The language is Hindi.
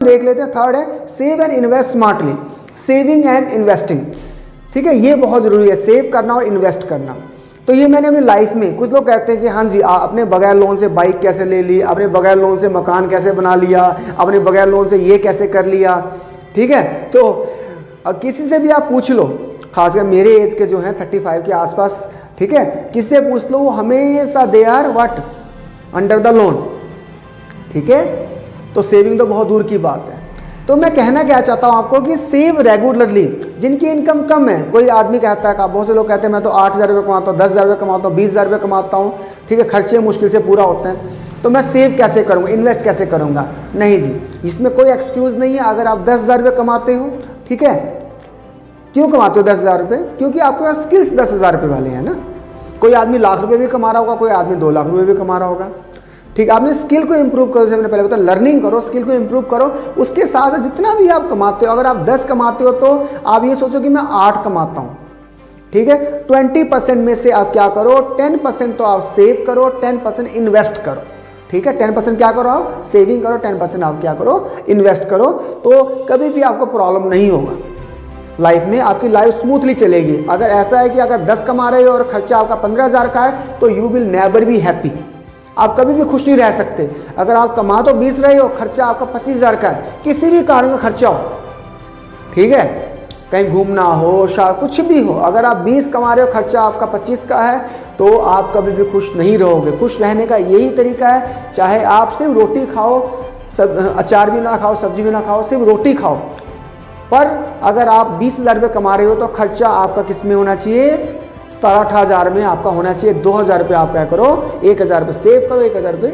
देख लेते हैं। थर्ड है save and invest smartly, saving and investing. ठीक है, ये बहुत ज़रूरी है, सेव करना और इन्वेस्ट करना। तो ये मैंने अपनी लाइफ में, कुछ लोग कहते हैं कि हाँ जी अपने बगैर लोन से बाइक कैसे ले ली, अपने बगैर लोन से मकान कैसे बना लिया, अपने बगैर लोन से ये कैसे कर लिया। ठीक है, तो अब किसी से भी आप पूछ लो, खासकर मेरे एज के जो हैं 35 के आसपास, ठीक है, किसी से पूछ लो, वो हमेशा they are what under the loan. ठीक है, तो सेविंग तो बहुत दूर की बात है। तो मैं कहना क्या चाहता हूँ आपको कि सेव रेगुलरली। जिनकी इनकम कम है, कोई आदमी कहता है, बहुत से लोग कहते हैं मैं तो 8,000 रुपये कमाता हूँ, 10,000 रुपये कमाता हूँ, 20,000 रुपये कमाता हूँ, ठीक है, खर्चे मुश्किल से पूरा होते हैं, तो मैं सेव कैसे करूँगा, इन्वेस्ट कैसे करूँगा। नहीं जी, इसमें कोई एक्सक्यूज़ नहीं है। अगर आप 10,000 रुपये कमाते हो, ठीक है, क्यों कमाते हो 10,000 रुपये? क्योंकि आपके पास स्किल्स 10,000 रुपये वाले हैं ना। कोई आदमी लाख रुपये भी कमा रहा होगा, कोई आदमी 2 लाख रुपये भी कमा रहा होगा। ठीक, आपने स्किल को इंप्रूव करो, जैसे मैंने पहले बताया, लर्निंग करो, स्किल को इंप्रूव करो। उसके साथ साथ जितना भी आप कमाते हो, अगर आप 10 कमाते हो तो आप ये सोचो कि मैं 8 कमाता हूँ। ठीक है, 20% में से आप क्या करो, 10% तो आप सेव करो, 10% इन्वेस्ट करो। ठीक है, 10% क्या करो, आप सेविंग करो, 10% आप क्या करो, इन्वेस्ट करो। तो कभी भी आपको प्रॉब्लम नहीं होगा लाइफ में, आपकी लाइफ स्मूथली चलेगी। अगर ऐसा है कि अगर 10 कमा रहे हो और खर्चा आपका 15,000 का है, तो you will never be happy, आप कभी भी खुश नहीं रह सकते। अगर आप कमा तो 20 रहे हो, खर्चा आपका 25,000 का है, किसी भी कारण का खर्चा हो, ठीक है, कहीं घूमना हो, कुछ भी हो, अगर आप 20 कमा रहे हो, खर्चा आपका 25 का है, तो आप कभी भी खुश नहीं रहोगे। खुश रहने का यही तरीका है, चाहे आप सिर्फ रोटी खाओ, सब अचार भी ना खाओ, सब्जी भी ना खाओ, सिर्फ रोटी खाओ, पर अगर आप 20,000 रुपये कमा रहे हो तो खर्चा आपका किस में होना चाहिए, 17-18,000 में आपका होना चाहिए। 2,000 रुपये आप क्या करो, 1,000 रुपये सेव करो, 1,000 रुपये